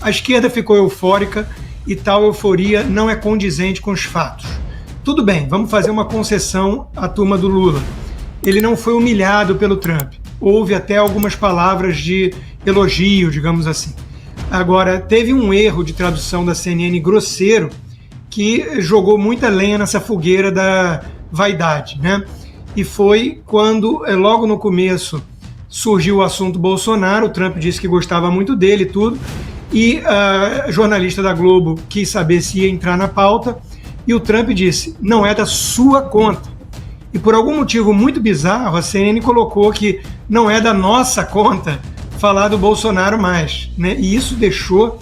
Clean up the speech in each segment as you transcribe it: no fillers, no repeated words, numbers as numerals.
A esquerda ficou eufórica e tal euforia não é condizente com os fatos. Tudo bem, vamos fazer uma concessão à turma do Lula. Ele não foi humilhado pelo Trump. Houve até algumas palavras de elogio, digamos assim. Agora, teve um erro de tradução da CNN grosseiro que jogou muita lenha nessa fogueira da vaidade, né? E foi quando, logo no começo, surgiu o assunto Bolsonaro, o Trump disse que gostava muito dele e tudo, e a jornalista da Globo quis saber se ia entrar na pauta, e o Trump disse, não é da sua conta. E por algum motivo muito bizarro, a CNN colocou que não é da nossa conta falar do Bolsonaro mais, né? E isso deixou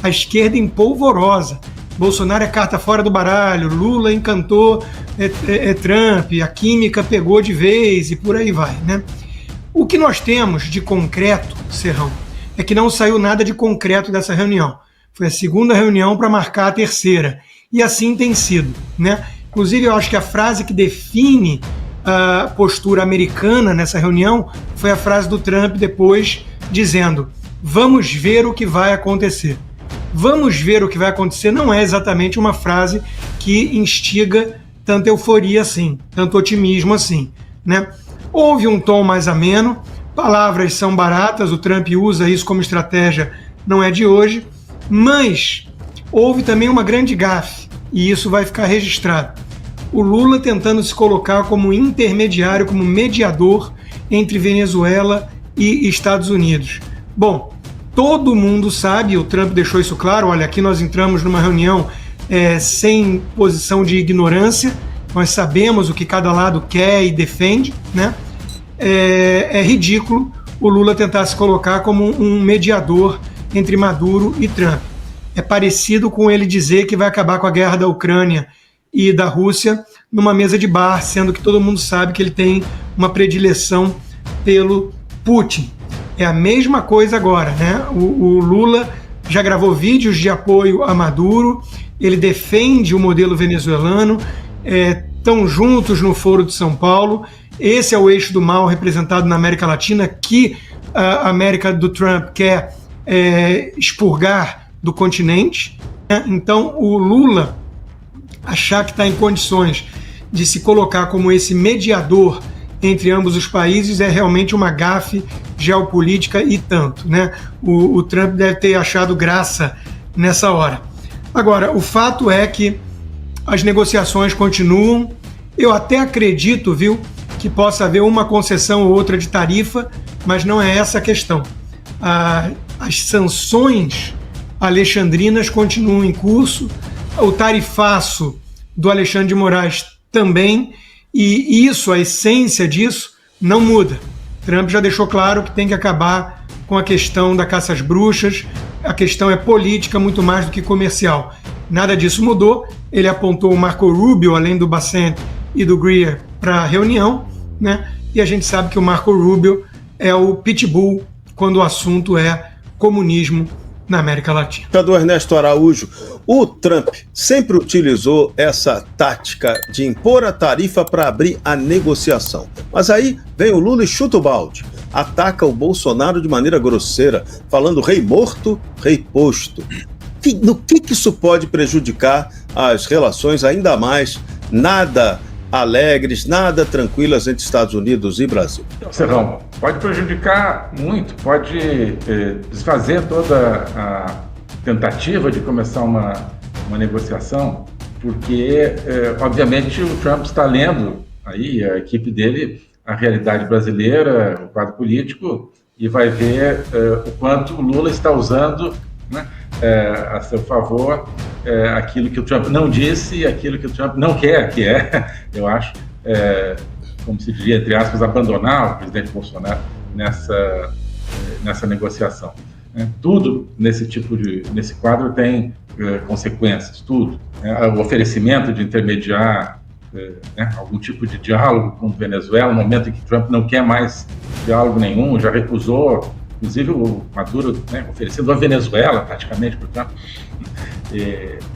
a esquerda em polvorosa. Bolsonaro é carta fora do baralho, Lula encantou Trump, a química pegou de vez e por aí vai, né? O que nós temos de concreto, Serrão, é que não saiu nada de concreto dessa reunião. Foi a segunda reunião para marcar a terceira. E assim tem sido, né? Inclusive, eu acho que a frase que define a postura americana nessa reunião foi a frase do Trump depois, dizendo, vamos ver o que vai acontecer. Vamos ver o que vai acontecer não é exatamente uma frase que instiga tanta euforia assim, tanto otimismo assim, né? Houve um tom mais ameno, palavras são baratas, o Trump usa isso como estratégia, não é de hoje, mas houve também uma grande gafe, e isso vai ficar registrado. O Lula tentando se colocar como intermediário, como mediador entre Venezuela e Estados Unidos. Bom, todo mundo sabe, o Trump deixou isso claro, olha, aqui nós entramos numa reunião sem posição de ignorância, nós sabemos o que cada lado quer e defende, né? É ridículo o Lula tentar se colocar como um mediador entre Maduro e Trump. É parecido com ele dizer que vai acabar com a guerra da Ucrânia e da Rússia numa mesa de bar, sendo que todo mundo sabe que ele tem uma predileção pelo Putin. É a mesma coisa agora, né? O Lula já gravou vídeos de apoio a Maduro, ele defende o modelo venezuelano, estão juntos no Foro de São Paulo. Esse é o eixo do mal representado na América Latina, que a América do Trump quer expurgar do continente. Então, o Lula achar que está em condições de se colocar como esse mediador entre ambos os países é realmente uma gafe geopolítica e tanto, né? O Trump deve ter achado graça nessa hora. Agora, o fato é que as negociações continuam. Eu até acredito, viu, que possa haver uma concessão ou outra de tarifa, mas não é essa a questão. As sanções alexandrinas continuam em curso, o tarifaço do Alexandre de Moraes também, e isso, a essência disso, não muda. Trump já deixou claro que tem que acabar com a questão da caça às bruxas, a questão é política muito mais do que comercial. Nada disso mudou, ele apontou o Marco Rubio, além do Bessent e do Greer, para a reunião, né? E a gente sabe que o Marco Rubio é o pitbull quando o assunto é comunismo na América Latina. Senador Ernesto Araújo, o Trump sempre utilizou essa tática de impor a tarifa para abrir a negociação. Mas aí vem o Lula e chuta o balde, ataca o Bolsonaro de maneira grosseira, falando rei morto, rei posto. No que isso pode prejudicar as relações ainda mais nada alegres, nada tranquilas entre Estados Unidos e Brasil? Serrão, pode prejudicar muito, pode desfazer toda a tentativa de começar uma negociação, porque, obviamente, o Trump está lendo aí, a equipe dele, a realidade brasileira, o quadro político, e vai ver o quanto o Lula está usando, né, a seu favor aquilo que o Trump não disse e aquilo que o Trump não quer, que eu acho, como se diria, entre aspas, abandonar o presidente Bolsonaro nessa negociação. Tudo nesse quadro tem consequências, tudo. O oferecimento de intermediar algum tipo de diálogo com a Venezuela, no momento em que Trump não quer mais diálogo nenhum, já recusou, inclusive o Maduro, oferecendo a Venezuela praticamente para o Trump.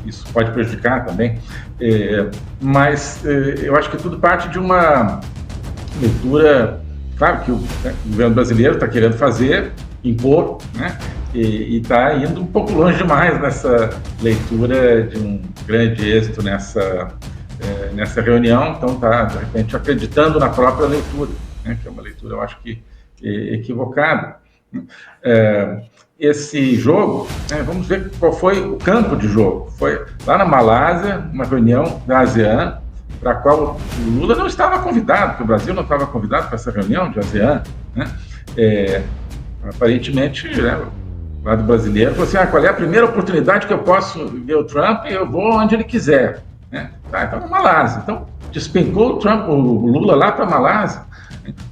Isso pode prejudicar também, mas eu acho que tudo parte de uma leitura, claro que o governo brasileiro está querendo fazer, impor, E está indo um pouco longe demais nessa leitura de um grande êxito nessa reunião, então está, de repente, acreditando na própria leitura, né, que é uma leitura, eu acho que equivocada. Esse jogo, vamos ver qual foi o campo de jogo. Foi lá na Malásia, uma reunião da ASEAN, para a qual o Lula não estava convidado, porque o Brasil não estava convidado para essa reunião de ASEAN, né? Aparentemente, o lado brasileiro falou assim, qual é a primeira oportunidade que eu posso ver o Trump, eu vou onde ele quiser. Né? Então na Malásia. Então despencou o Lula lá para a Malásia,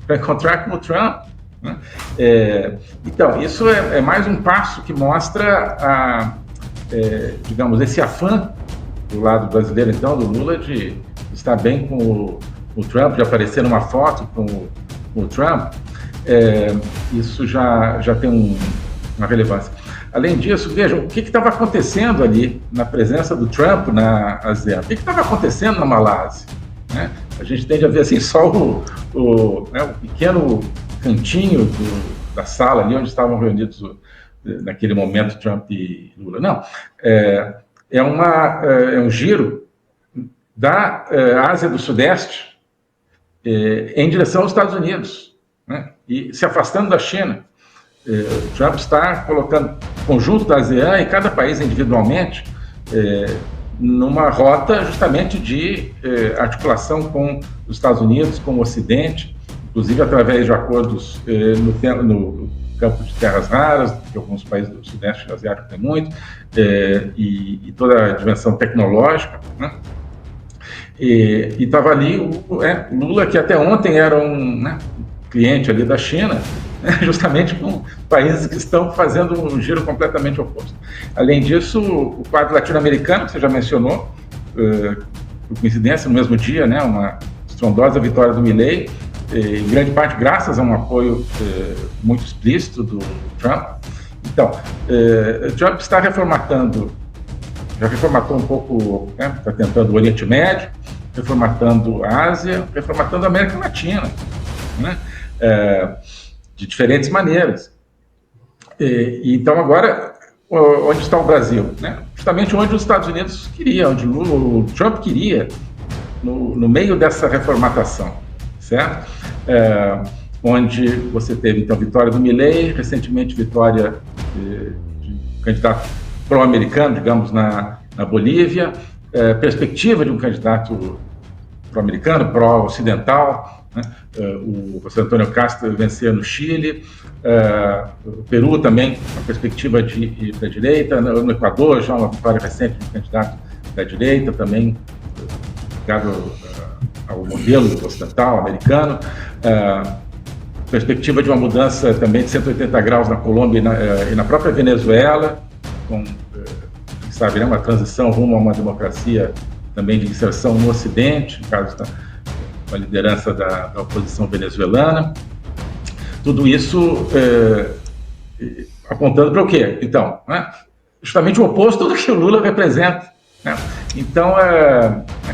para encontrar com o Trump. Né? Então, isso é mais um passo que mostra, digamos, esse afã do lado brasileiro, então, do Lula, de estar bem com o Trump, de aparecer numa foto com o Trump. Isso já tem uma relevância. Além disso, vejam, o que estava acontecendo ali na presença do Trump na ASEAN? O que estava acontecendo na Malásia? Né? A gente tende a ver assim, só o pequeno cantinho da sala ali onde estavam reunidos naquele momento Trump e Lula. Não, é um giro da Ásia do Sudeste em direção aos Estados Unidos, né? E se afastando da China. Trump está colocando o conjunto da ASEAN e cada país individualmente numa rota justamente de articulação com os Estados Unidos, com o Ocidente, inclusive através de acordos no campo de terras raras, que alguns países do Sudeste Asiático têm muito, e toda a dimensão tecnológica, né? E estava ali o Lula, que até ontem era um cliente ali da China, justamente com países que estão fazendo um giro completamente oposto. Além disso, o quadro latino-americano, que você já mencionou, por coincidência, no mesmo dia, né, uma estrondosa vitória do Milei, em grande parte graças a um apoio muito explícito do Trump. Então, Trump está já reformatou um pouco, está tentando o Oriente Médio, reformatando a Ásia, reformatando a América Latina, né? De diferentes maneiras. Então, agora, onde está o Brasil? Né? Justamente onde os Estados Unidos queriam, onde o Trump queria, no meio dessa reformatação, certo? Onde você teve, então, vitória do Milei, recentemente vitória de candidato pró-americano, digamos, na Bolívia, perspectiva de um candidato pró-americano, pró-ocidental, né? O José Antônio Castro venceu no Chile, o Peru também, uma perspectiva de ir para a direita, no Equador já uma vitória recente de um candidato da direita, também ligado ao modelo ocidental, americano, perspectiva de uma mudança também de 180 graus na Colômbia e na própria Venezuela, com, sabe, né, uma transição rumo a uma democracia também de inserção no Ocidente, no caso da a liderança da oposição venezuelana. Tudo isso apontando para o quê? Então, né? Justamente o oposto do que o Lula representa. Né? Então,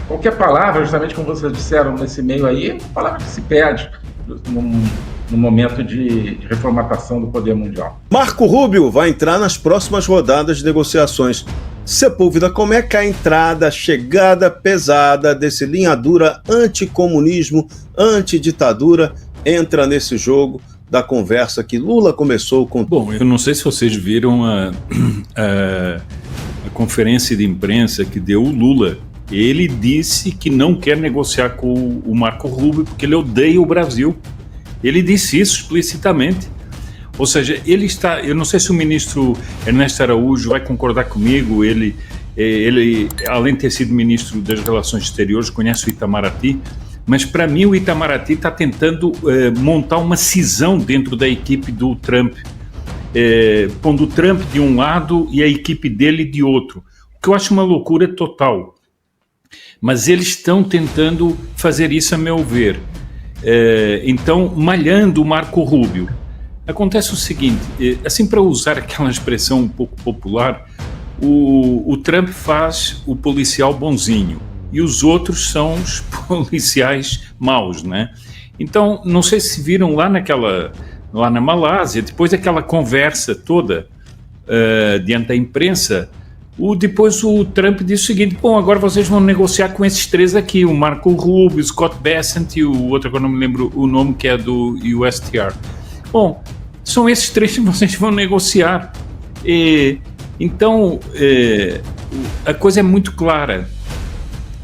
qualquer palavra, justamente como vocês disseram nesse meio aí, é uma palavra que se perde no momento de reformatação do poder mundial. Marco Rubio vai entrar nas próximas rodadas de negociações. Sepúlveda, como é que a entrada, a chegada pesada desse linha dura anticomunismo, antiditadura entra nesse jogo da conversa que Lula começou com... Bom, eu não sei se vocês viram a conferência de imprensa que deu o Lula. Ele disse que não quer negociar com o Marco Rubio porque ele odeia o Brasil. Ele disse isso explicitamente. Ou seja, ele está... Eu não sei se o ministro Ernesto Araújo vai concordar comigo. Ele além de ter sido ministro das Relações Exteriores, conhece o Itamaraty, mas para mim o Itamaraty está tentando montar uma cisão dentro da equipe do Trump, pondo o Trump de um lado e a equipe dele de outro, o que eu acho uma loucura total. Mas eles estão tentando fazer isso, a meu ver. Então, malhando o Marco Rubio. Acontece o seguinte, assim, para usar aquela expressão um pouco popular, o Trump faz o policial bonzinho e os outros são os policiais maus, né? Então, não sei se viram lá na Malásia, depois daquela conversa toda, diante da imprensa, depois o Trump disse o seguinte: bom, agora vocês vão negociar com esses 3 aqui, o Marco Rubio, o Scott Bessent e o outro que eu não me lembro o nome, que é do USTR. Bom, são esses 3 que vocês vão negociar. Então, a coisa é muito clara.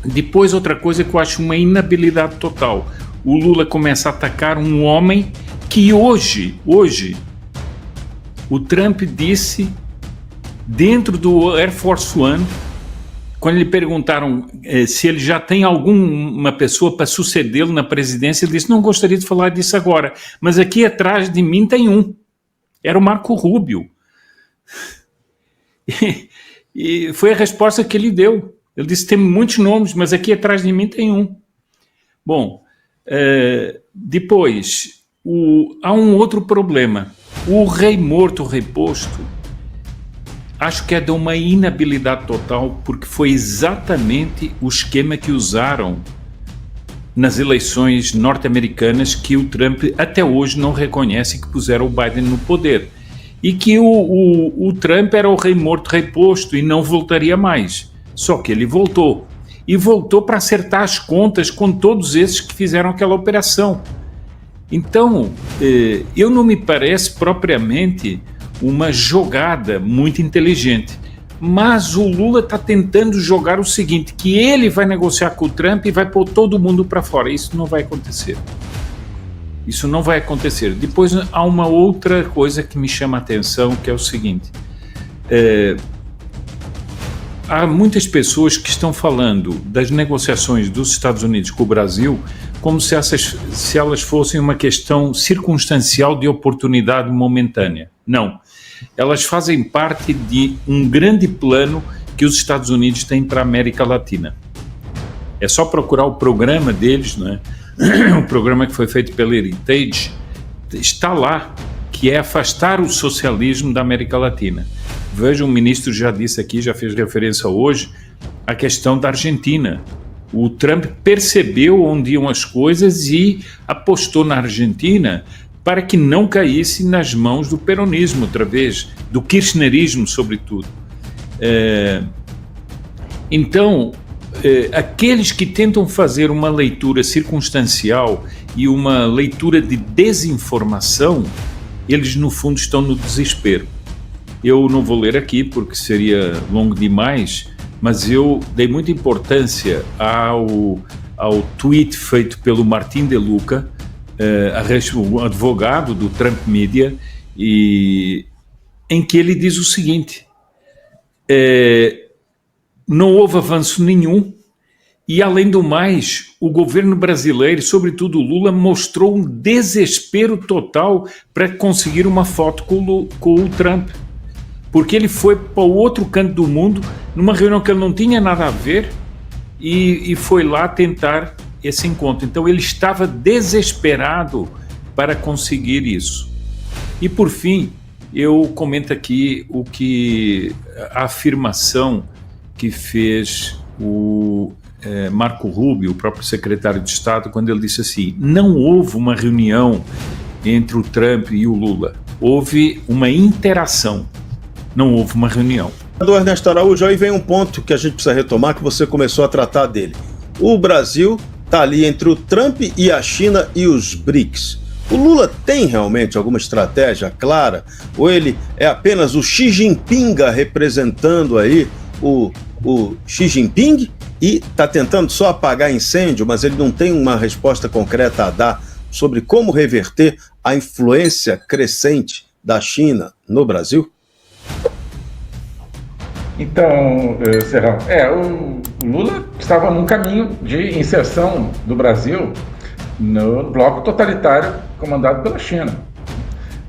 Depois, outra coisa que eu acho uma inabilidade total. O Lula começa a atacar um homem que hoje, o Trump disse, dentro do Air Force One, quando lhe perguntaram se ele já tem alguma pessoa para sucedê-lo na presidência, ele disse: não gostaria de falar disso agora, mas aqui atrás de mim tem um. Era o Marco Rubio. E foi a resposta que ele deu. Ele disse: tem muitos nomes, mas aqui atrás de mim tem um. Bom, depois, há um outro problema. O rei morto, o rei posto, acho que é de uma inabilidade total, porque foi exatamente o esquema que usaram nas eleições norte-americanas, que o Trump até hoje não reconhece, que puseram o Biden no poder. E que o Trump era o rei morto, rei posto, e não voltaria mais. Só que ele voltou. E voltou para acertar as contas com todos esses que fizeram aquela operação. Então, eu não me parece propriamente uma jogada muito inteligente. Mas o Lula está tentando jogar o seguinte: que ele vai negociar com o Trump e vai pôr todo mundo para fora. Isso não vai acontecer. Isso não vai acontecer. Depois há uma outra coisa que me chama a atenção, que é o seguinte: há muitas pessoas que estão falando das negociações dos Estados Unidos com o Brasil como se elas fossem uma questão circunstancial de oportunidade momentânea. Não. Elas fazem parte de um grande plano que os Estados Unidos têm para a América Latina. É só procurar o programa deles, né? O programa que foi feito pela Heritage, está lá, que é afastar o socialismo da América Latina. Veja, o ministro já disse aqui, já fez referência hoje, a questão da Argentina. O Trump percebeu onde iam as coisas e apostou na Argentina para que não caísse nas mãos do peronismo, outra vez, do kirchnerismo, sobretudo. Então, aqueles que tentam fazer uma leitura circunstancial e uma leitura de desinformação, eles, no fundo, estão no desespero. Eu não vou ler aqui porque seria longo demais, mas eu dei muita importância ao tweet feito pelo Martin De Luca, o advogado do Trump Media, em que ele diz o seguinte: não houve avanço nenhum e, além do mais, o governo brasileiro, sobretudo o Lula, mostrou um desespero total para conseguir uma foto com o Trump. Porque ele foi para o outro canto do mundo, numa reunião que ele não tinha nada a ver, e foi lá tentar esse encontro. Então ele estava desesperado para conseguir isso. E por fim, eu comento aqui a afirmação que fez o Marco Rubio, o próprio secretário de Estado, quando ele disse assim: não houve uma reunião entre o Trump e o Lula, houve uma interação. Não houve uma reunião. Do Ernesto Araújo, aí vem um ponto que a gente precisa retomar, que você começou a tratar dele. O Brasil está ali entre o Trump e a China e os BRICS. O Lula tem realmente alguma estratégia clara? Ou ele é apenas o Xi Jinping representando aí o Xi Jinping e está tentando só apagar incêndio, mas ele não tem uma resposta concreta a dar sobre como reverter a influência crescente da China no Brasil? Então, Serrão, o Lula estava num caminho de inserção do Brasil no bloco totalitário comandado pela China.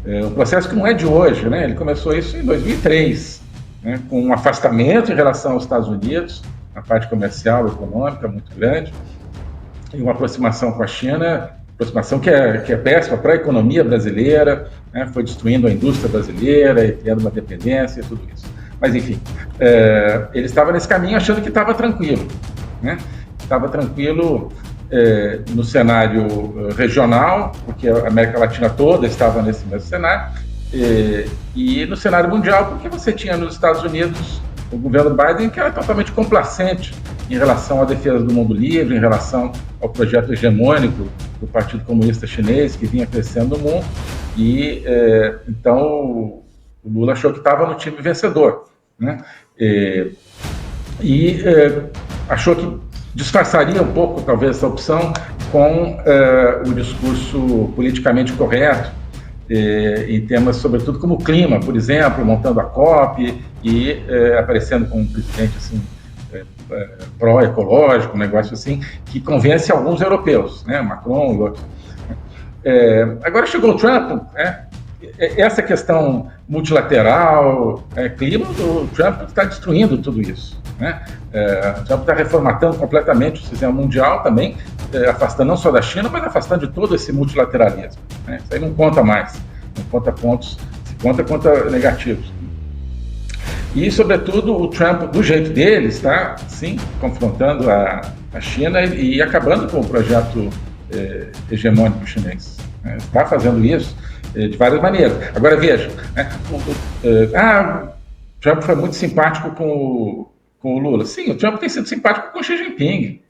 Um processo que não é de hoje, né? Ele começou isso em 2003, né? Com um afastamento em relação aos Estados Unidos, na parte comercial e econômica muito grande, e uma aproximação com a China, aproximação que é péssima para a economia brasileira, né? Foi destruindo a indústria brasileira e criando uma dependência e tudo isso. Mas, enfim, ele estava nesse caminho achando que estava tranquilo, né? Estava tranquilo no cenário regional, porque a América Latina toda estava nesse mesmo cenário, E no cenário mundial, porque você tinha nos Estados Unidos o governo Biden, que era totalmente complacente em relação à defesa do mundo livre, em relação ao projeto hegemônico do Partido Comunista Chinês, que vinha crescendo no mundo, e então o Lula achou que estava no time vencedor, né? Achou que disfarçaria um pouco, talvez, essa opção com o discurso politicamente correto, em temas, sobretudo, como o clima, por exemplo, montando a COP e aparecendo com um presidente assim, pró-ecológico, um negócio assim, que convence alguns europeus, né, Macron e outros. Agora chegou o Trump, essa questão multilateral, clima, o Trump está destruindo tudo isso, né? O Trump está reformatando completamente o sistema mundial também, afastando não só da China, mas afastando de todo esse multilateralismo, né? Isso aí não conta mais, não conta pontos, se conta negativos. E, sobretudo, o Trump, do jeito dele, está, sim, confrontando a China e acabando com o projeto hegemônico chinês, né? Está fazendo isso de várias maneiras. Agora, veja, né? O Trump foi muito simpático com o Lula. Sim, o Trump tem sido simpático com o Xi Jinping,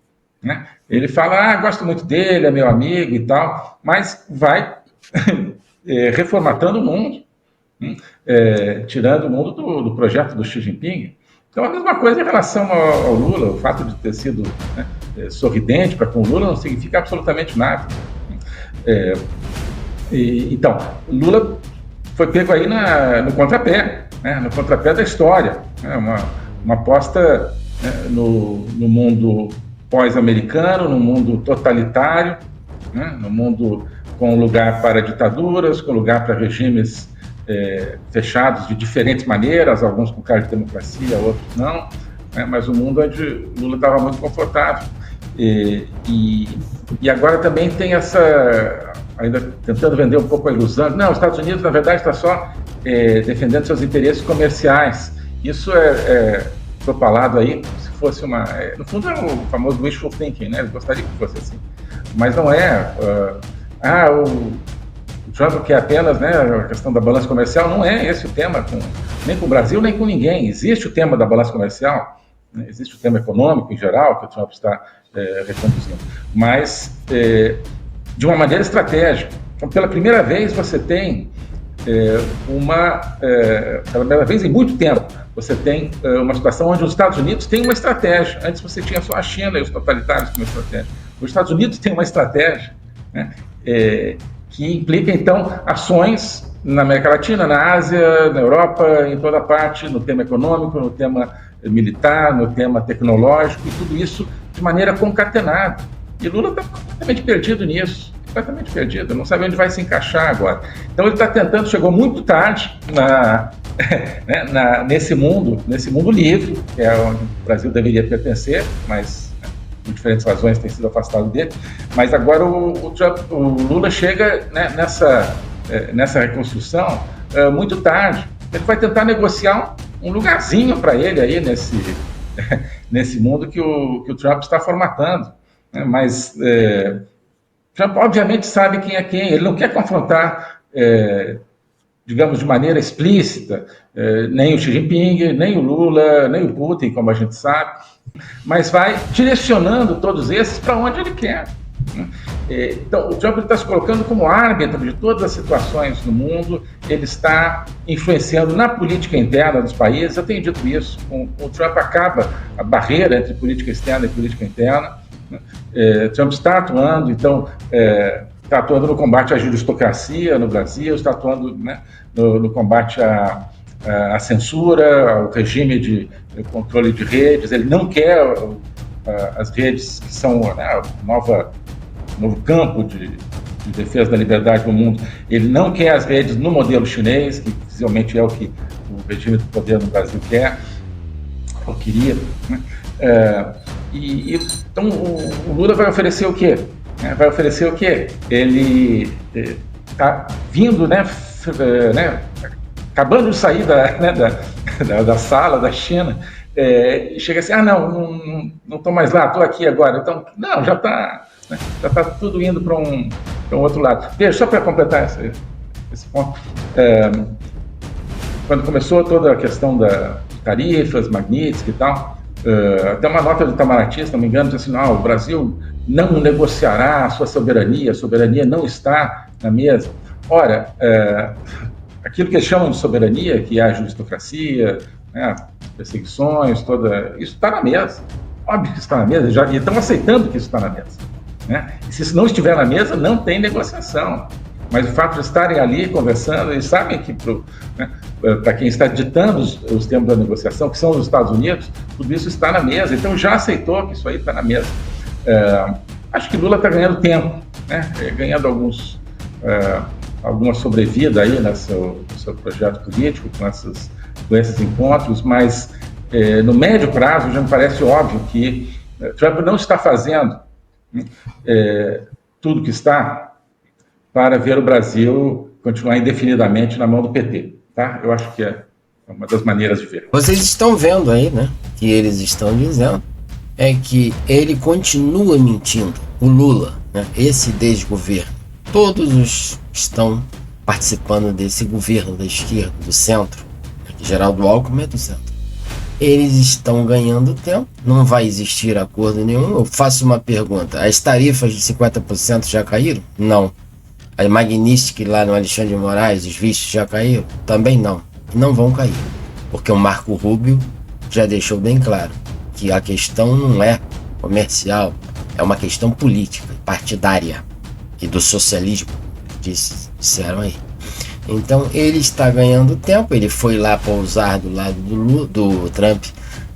né? Ele fala, gosto muito dele, é meu amigo e tal, mas vai reformatando o mundo, tirando o mundo do projeto do Xi Jinping. Então, a mesma coisa em relação ao Lula. O fato de ter sido, né, sorridente para com o Lula não significa absolutamente nada. Então, Lula foi pego aí no contrapé, né, no contrapé da história, né, uma aposta, né, no mundo pós-americano, no mundo totalitário, né, no mundo com lugar para ditaduras, com lugar para regimes fechados de diferentes maneiras, alguns com cara de democracia, outros não, né, mas o mundo onde Lula estava muito confortável. E agora também tem ainda tentando vender um pouco a ilusão, não, os Estados Unidos, na verdade, está só defendendo seus interesses comerciais. Isso é propalado aí, se fosse no fundo é o famoso wishful thinking, né? Ele gostaria que fosse assim, mas não é. O Trump quer apenas, né, a questão da balança comercial, não é esse o tema, nem com o Brasil, nem com ninguém. Existe o tema da balança comercial, né? Existe o tema econômico em geral, que o Trump está reconduzindo, mas de uma maneira estratégica. Então, pela primeira vez, você tem pela primeira vez em muito tempo, você tem uma situação onde os Estados Unidos têm uma estratégia. Antes você tinha só a China e os totalitários como estratégia. Os Estados Unidos têm uma estratégia, né, que implica, então, ações na América Latina, na Ásia, na Europa, em toda parte, no tema econômico, no tema militar, no tema tecnológico, e tudo isso de maneira concatenada. E Lula está completamente perdido nisso, completamente perdido, não sabe onde vai se encaixar agora. Então ele está tentando, chegou muito tarde nesse mundo livre, que é onde o Brasil deveria pertencer, mas por diferentes razões tem sido afastado dele. Mas agora o Lula chega, né, nessa reconstrução muito tarde. Ele vai tentar negociar um lugarzinho para ele aí nesse mundo que o Trump está formatando, né? Mas Trump obviamente sabe quem é quem. Ele não quer confrontar, digamos, de maneira explícita, nem o Xi Jinping, nem o Lula, nem o Putin, como a gente sabe, mas vai direcionando todos esses para onde ele quer. Então, o Trump está se colocando como árbitro de todas as situações no mundo, ele está influenciando na política interna dos países. Eu tenho dito isso, o Trump acaba a barreira entre política externa e política interna. Trump está atuando, então, está atuando no combate à judiciocracia no Brasil, está atuando, né, no combate à censura, ao regime de controle de redes. Ele não quer as redes que são, né, novo campo de defesa da liberdade no mundo. Ele não quer as redes no modelo chinês, que visivelmente é o que o regime do poder no Brasil quer, ou queria, né? Então o Lula vai oferecer o quê? Vai oferecer o quê? Ele está vindo, né, acabando de sair da sala da China, chega assim, não estou mais lá, estou aqui agora. Então, não, já está tudo indo para um outro lado. Veja, só para completar esse ponto. Quando começou toda a questão da tarifas, Magnitsky e tal, até uma nota do Itamaraty, se não me engano, diz assim, o Brasil não negociará a sua soberania, a soberania não está na mesa. Ora, aquilo que eles chamam de soberania, que é a justocracia, né, perseguições, isso está na mesa. Óbvio que está na mesa, já estão aceitando que isso está na mesa. Né? E se isso não estiver na mesa, não tem negociação. Mas o fato de estarem ali conversando, eles sabem que para quem está ditando os termos da negociação, que são os Estados Unidos, tudo isso está na mesa. Então já aceitou que isso aí está na mesa. Acho que Lula está ganhando tempo, né? Ganhando alguma sobrevida aí no seu projeto político, com esses encontros, mas no médio prazo já me parece óbvio que Trump não está fazendo tudo que está para ver o Brasil continuar indefinidamente na mão do PT. Tá? Eu acho que é uma das maneiras de ver. Vocês estão vendo aí, né? Que eles estão dizendo é que ele continua mentindo, o Lula, né? Esse desgoverno. Todos os que estão participando desse governo da esquerda, do centro, Geraldo Alckmin é do centro. Eles estão ganhando tempo, não vai existir acordo nenhum. Eu faço uma pergunta: as tarifas de 50% já caíram? Não. A Magnitsky lá no Alexandre de Moraes, os vistos já caíram? Também não. Não vão cair. Porque o Marco Rubio já deixou bem claro que a questão não é comercial, é uma questão política, partidária e do socialismo, disseram aí. Então ele está ganhando tempo. Ele foi lá pousar do lado do Trump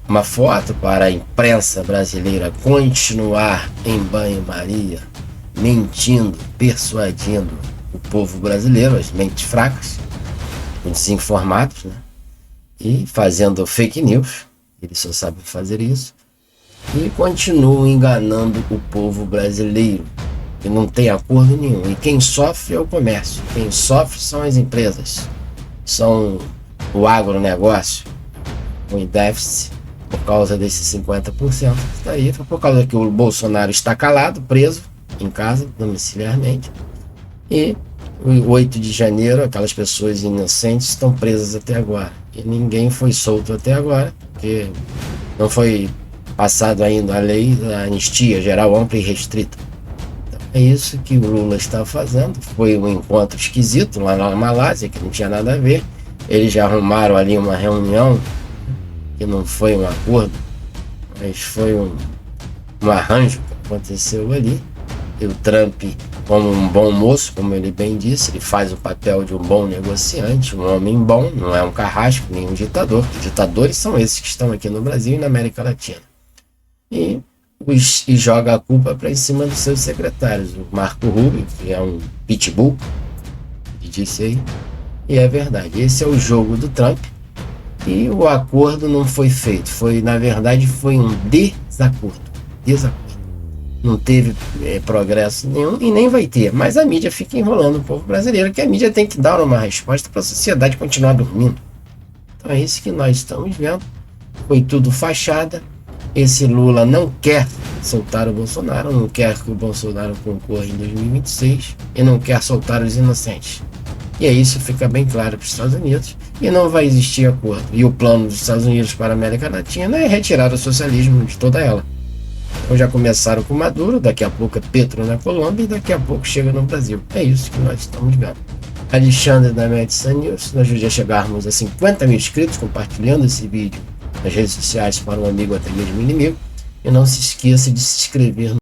uma foto para a imprensa brasileira continuar em banho-maria, mentindo, persuadindo o povo brasileiro, as mentes fracas, os desinformados, né? E fazendo fake news. Eles só sabem fazer isso. E continuam enganando o povo brasileiro, que não tem acordo nenhum. E quem sofre é o comércio, quem sofre são as empresas, são o agronegócio, com déficit por causa desses 50%. Está aí, por causa que o Bolsonaro está calado, preso em casa, domiciliarmente. E o 8 de janeiro, aquelas pessoas inocentes estão presas até agora. E ninguém foi solto até agora, porque não foi passado ainda a lei da anistia geral ampla e restrita. Então, é isso que o Lula está fazendo. Foi um encontro esquisito lá na Malásia, que não tinha nada a ver. Eles já arrumaram ali uma reunião, que não foi um acordo, mas foi um arranjo que aconteceu ali. E o Trump, como um bom moço, como ele bem disse, ele faz o papel de um bom negociante, um homem bom, não é um carrasco, nem um ditador. Os ditadores são esses que estão aqui no Brasil e na América Latina. E joga a culpa para em cima dos seus secretários. O Marco Rubio, que é um pitbull, que disse aí, e é verdade. Esse é o jogo do Trump. E o acordo não foi feito. Na verdade, foi um desacordo. Não teve progresso nenhum e nem vai ter. Mas a mídia fica enrolando o povo brasileiro, que a mídia tem que dar uma resposta para a sociedade continuar dormindo. Então é isso que nós estamos vendo. Foi tudo fachada. Esse Lula não quer soltar o Bolsonaro, não quer que o Bolsonaro concorra em 2026 e não quer soltar os inocentes. E aí isso fica bem claro para os Estados Unidos e não vai existir acordo. E o plano dos Estados Unidos para a América Latina é retirar o socialismo de toda ela. Então já começaram com Maduro, daqui a pouco é Petro na Colômbia e daqui a pouco chega no Brasil. É isso que nós estamos vendo. Alexandre da Medicine News, nós já chegarmos a 50 mil inscritos, compartilhando esse vídeo nas redes sociais para um amigo até mesmo inimigo. E não se esqueça de se inscrever